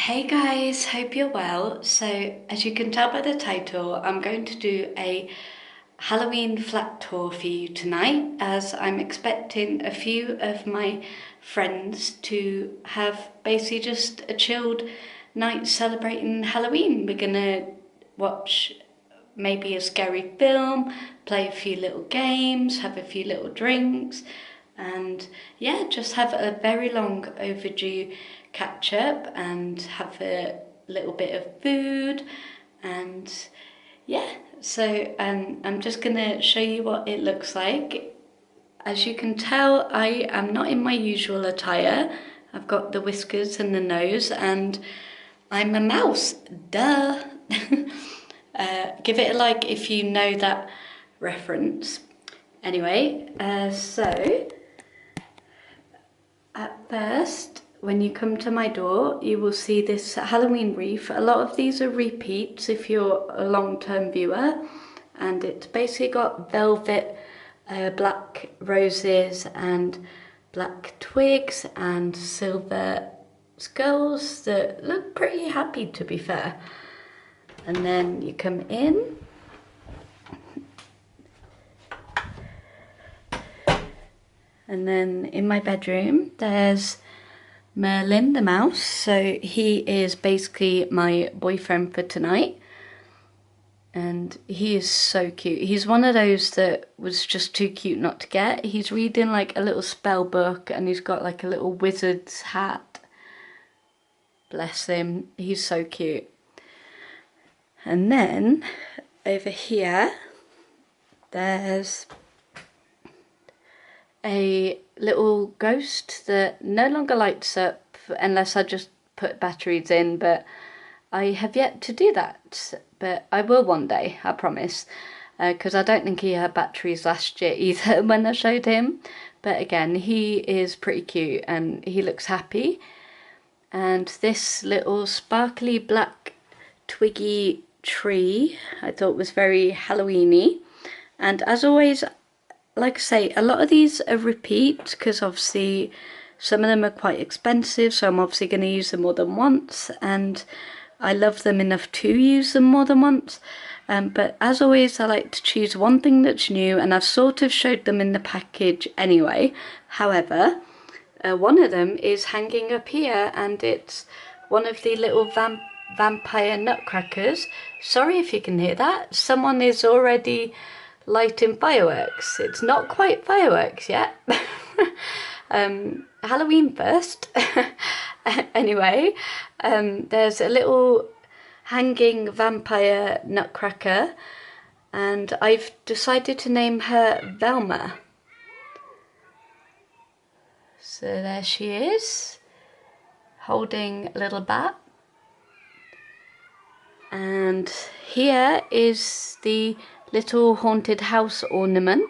Hey guys, hope you're well. So, as you can tell by the title, I'm going to do a Halloween flat tour for you tonight, as I'm expecting a few of my friends to have basically just a chilled night celebrating Halloween. We're gonna watch maybe a scary film, play a few little games, have a few little drinks, and yeah, just have a very long overdue catch up and have a little bit of food. And yeah, so I'm just gonna show you what it looks like. As you can tell, I am not in my usual attire. I've got the whiskers and the nose, and I'm a mouse, duh. Give it a like if you know that reference. Anyway, so at first, when you come to my door, you will see this Halloween wreath. A lot of these are repeats if you're a long-term viewer, and it's basically got velvet, black roses and black twigs and silver skulls that look pretty happy, to be fair. And then you come in, and then in my bedroom there's Merlin the mouse. So he is basically my boyfriend for tonight, and he is so cute. He's one of those that was just too cute not to get. He's reading like a little spell book, and he's got like a little wizard's hat. Bless him, he's so cute. And then over here there's a little ghost that no longer lights up unless I just put batteries in, but I have yet to do that. But I will one day, I promise, because I don't think he had batteries last year either when I showed him. But again, he is pretty cute and he looks happy. And this little sparkly black twiggy tree I thought was very Halloweeny. And as always, like I say, a lot of these are repeat because obviously some of them are quite expensive, so I'm obviously going to use them more than once, and I love them enough to use them more than once. But as always, I like to choose one thing that's new, and I've sort of showed them in the package anyway. However, one of them is hanging up here, and it's one of the little vampire nutcrackers. Sorry if you can hear that. Someone is already lighting fireworks. It's not quite fireworks yet. Halloween first. Anyway, there's a little hanging vampire nutcracker, and I've decided to name her Velma. So there she is, holding a little bat. And here is the little haunted house ornament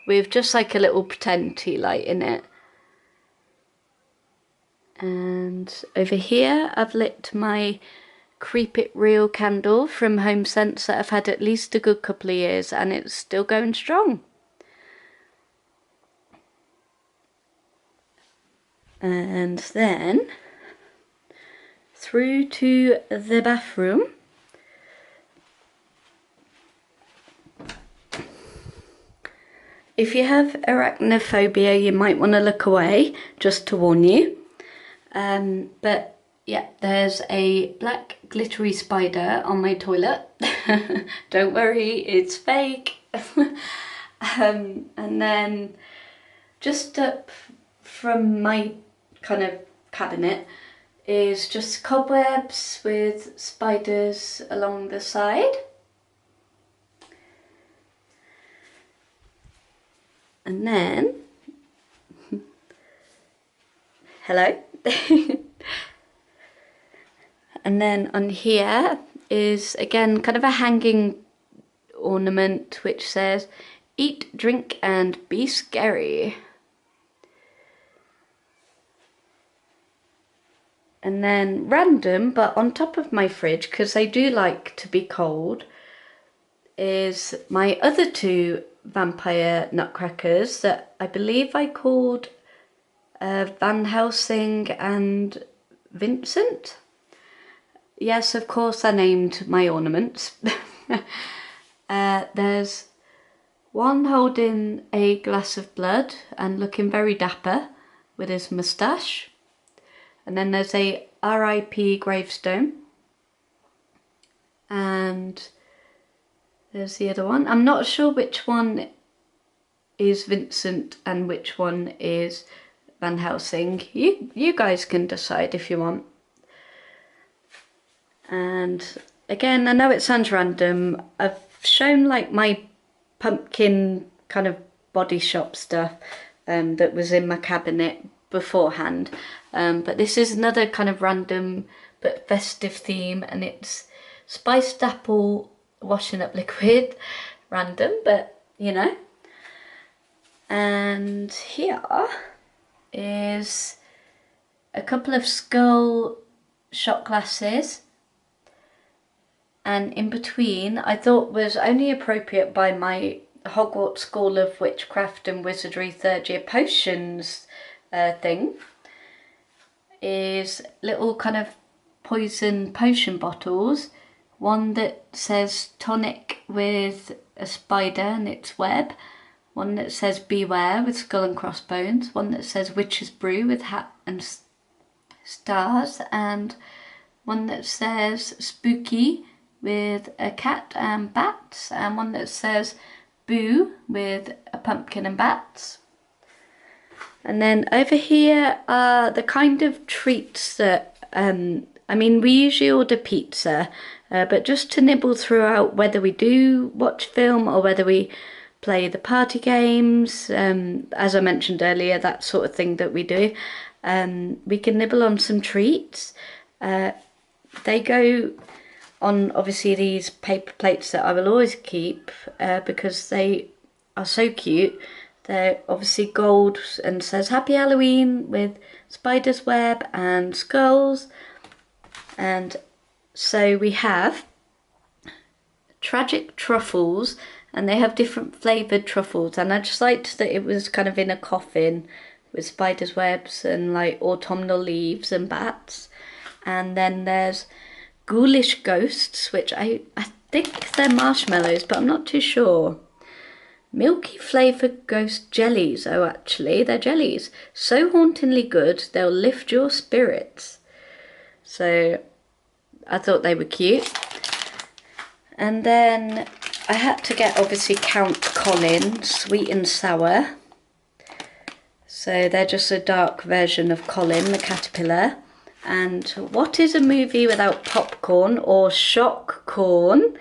with just like a little pretend tea light in it. And over here I've lit my Creep It Real candle from Home Sense that I've had at least a good couple of years, and it's still going strong. And then through to the bathroom. If you have arachnophobia, you might want to look away, just to warn you. But yeah, there's a black glittery spider on my toilet. Don't worry, it's fake. And then just up from my kind of cabinet is just cobwebs with spiders along the side. And then, hello. And then on here is again kind of a hanging ornament which says, "Eat, drink and be scary." And then random, but on top of my fridge, because they do like to be cold, is my other two vampire nutcrackers that I believe I called Van Helsing and Vincent. Yes, of course I named my ornaments. There's one holding a glass of blood and looking very dapper with his moustache. And then there's a R.I.P. gravestone. And there's the other one. I'm not sure which one is Vincent and which one is Van Helsing. You guys can decide if you want. And again, I know it sounds random. I've shown like my pumpkin kind of body shop stuff that was in my cabinet beforehand. But this is another kind of random but festive theme, and it's spiced apple washing up liquid. Random, but you know. And here is a couple of skull shot glasses, and in between I thought was only appropriate by my Hogwarts School of Witchcraft and Wizardry third year potions thing, is little kind of poison potion bottles. One that says tonic with a spider and its web, one that says beware with skull and crossbones, one that says witch's brew with hat and stars, and one that says spooky with a cat and bats, and one that says boo with a pumpkin and bats. And then over here are the kind of treats that, I mean, we usually order pizza, but just to nibble throughout whether we do watch film or whether we play the party games, as I mentioned earlier, that sort of thing that we do. We can nibble on some treats. They go on obviously these paper plates that I will always keep because they are so cute. They're obviously gold and says Happy Halloween with spider's web and skulls. And so we have tragic truffles, and they have different flavoured truffles, and I just liked that it was kind of in a coffin with spider's webs and like autumnal leaves and bats. And then there's ghoulish ghosts, which I think they're marshmallows, but I'm not too sure. Milky flavoured ghost jellies. Oh, actually, they're jellies. So hauntingly good, they'll lift your spirits. So I thought they were cute. And then I had to get obviously Count Colin, sweet and sour. So they're just a dark version of Colin the caterpillar. And what is a movie without popcorn or shock corn?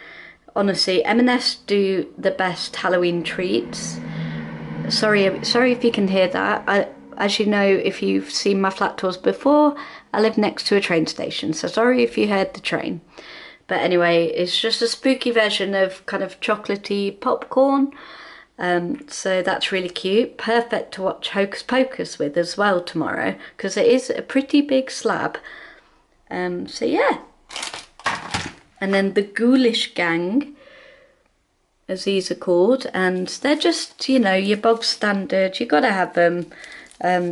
Honestly, M&S do the best Halloween treats. Sorry if you can hear that. As you know, if you've seen my flat tours before, I live next to a train station, so sorry if you heard the train. But anyway, it's just a spooky version of kind of chocolatey popcorn. So that's really cute. Perfect to watch Hocus Pocus with as well tomorrow, because it is a pretty big slab. So yeah. And then the Ghoulish Gang, as these are called, and they're just, you know, your bog standard. You gotta have them.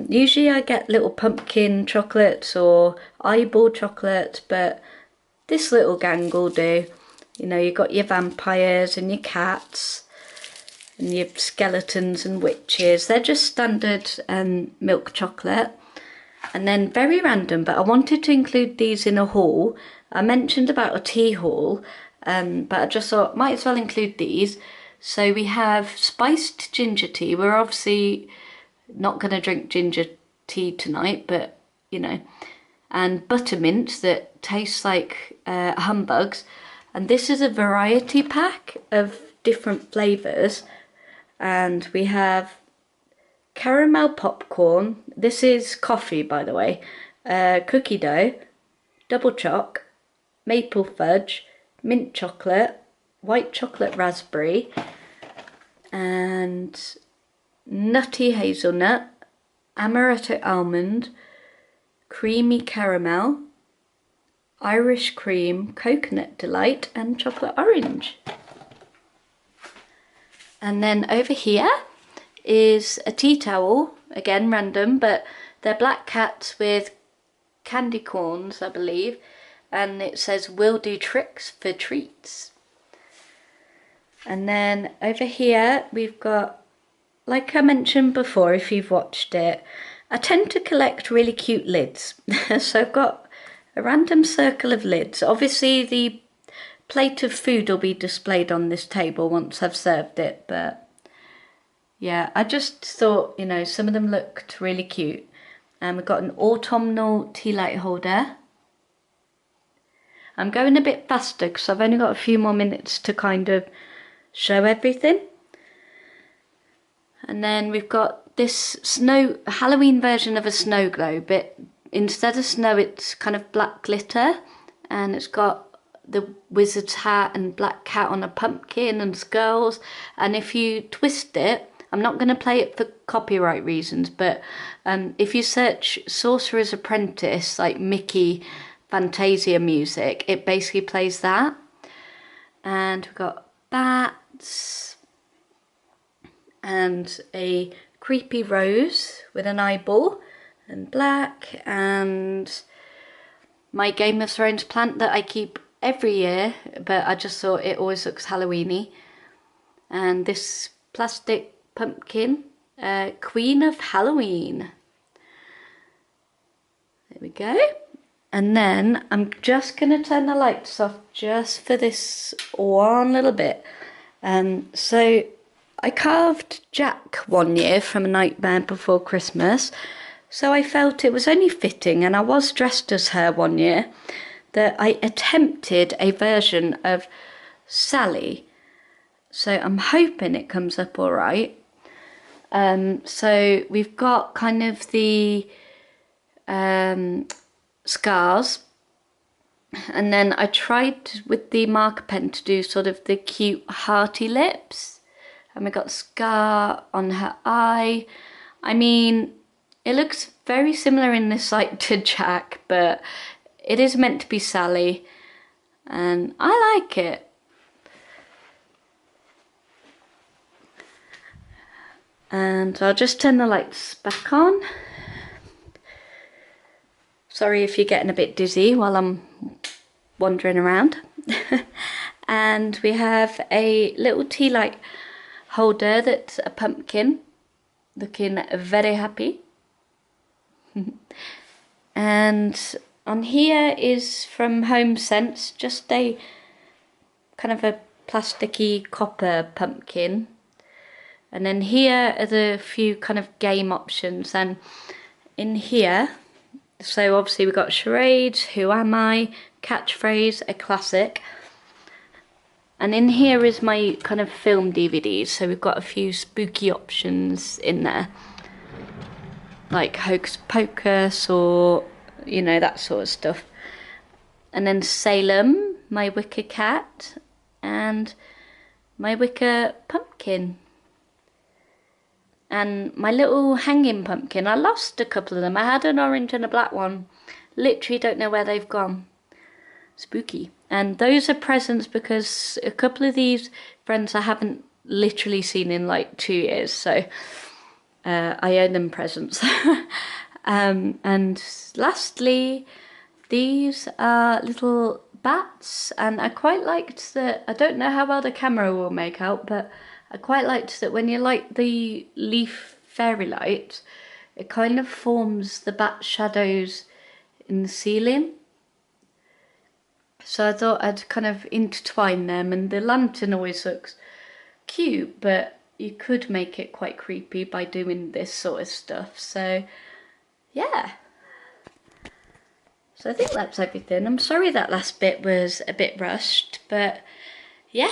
Usually I get little pumpkin chocolates or eyeball chocolates, but this little gang will do. You know, you've got your vampires and your cats and your skeletons and witches. They're just standard milk chocolate. And then very random, but I wanted to include these in a haul. I mentioned about a tea haul, but I just thought might as well include these. So we have spiced ginger tea. We're obviously not going to drink ginger tea tonight, but you know, and buttermint that tastes like humbugs. And this is a variety pack of different flavours. And we have caramel popcorn. This is coffee, by the way. Cookie dough, double choc, maple fudge, mint chocolate, white chocolate raspberry, and nutty hazelnut, amaretto almond, creamy caramel, Irish cream, coconut delight, and chocolate orange. And then over here is a tea towel, again random, but they're black cats with candy corns, I believe, and it says "We'll do tricks for treats." And then over here we've got, like I mentioned before, if you've watched it, I tend to collect really cute lids. So I've got a random circle of lids. Obviously the plate of food will be displayed on this table once I've served it, but yeah, I just thought, you know, some of them looked really cute. And we've got an autumnal tea light holder. I'm going a bit faster because I've only got a few more minutes to kind of show everything. And then we've got this Halloween version of a snow globe, but instead of snow it's kind of black glitter, and it's got the wizard's hat and black cat on a pumpkin and skulls. And if you twist it, I'm not going to play it for copyright reasons, but if you search Sorcerer's Apprentice, like Mickey Fantasia music, it basically plays that. And we've got bats and a creepy rose with an eyeball and black, and my Game of Thrones plant that I keep every year, but I just thought it always looks Halloweeny. And this plastic pumpkin, Queen of Halloween. There we go. And then I'm just going to turn the lights off just for this one little bit. So I carved Jack one year from A Nightmare Before Christmas, so I felt it was only fitting, and I was dressed as her one year, that I attempted a version of Sally. So I'm hoping it comes up all right. So we've got kind of the scars, and then I tried with the marker pen to do sort of the cute hearty lips, and we got scar on her eye. I mean, it looks very similar in this light to Jack, but it is meant to be Sally, and I like it. And I'll just turn the lights back on. Sorry if you're getting a bit dizzy while I'm wandering around. And we have a little tea light holder that's a pumpkin, looking very happy. And on here is from Home Sense, just a kind of a plasticky copper pumpkin. And then here are the few kind of game options, and in here, so obviously we've got charades, who am I, catchphrase, a classic. And in here is my kind of film DVDs, so we've got a few spooky options in there, like Hocus Pocus or, you know, that sort of stuff. And then Salem, my wicker cat, and my wicker pumpkin. And my little hanging pumpkin, I lost a couple of them. I had an orange and a black one. Literally don't know where they've gone. Spooky. And those are presents because a couple of these friends I haven't literally seen in like 2 years. So I owe them presents. And lastly, these are little bats. And I quite liked that, I don't know how well the camera will make out, but I quite liked that when you light the leaf fairy light, it kind of forms the bat shadows in the ceiling. So I thought I'd kind of intertwine them, and the lantern always looks cute, but you could make it quite creepy by doing this sort of stuff. So yeah. So I think that's everything. I'm sorry that last bit was a bit rushed, but yeah.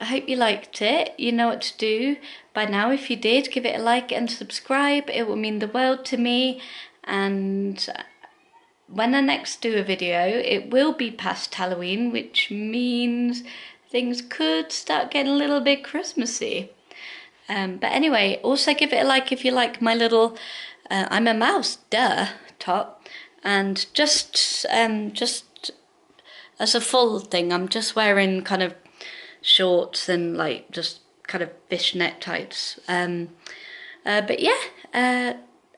I hope you liked it. You know what to do by now. If you did, give it a like and subscribe. It will mean the world to me. And when I next do a video, it will be past Halloween, which means things could start getting a little bit Christmassy. But anyway, also give it a like if you like my little I'm a mouse, duh, top. And just as a full thing, I'm just wearing kind of shorts and like just kind of fishnet tights. But yeah,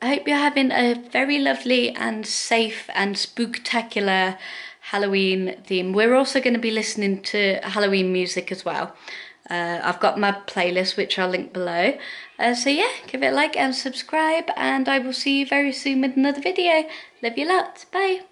I hope you're having a very lovely and safe and spooktacular Halloween theme. We're also going to be listening to Halloween music as well. I've got my playlist, which I'll link below. So yeah, give it a like and subscribe, and I will see you very soon with another video. Love you lots. Bye.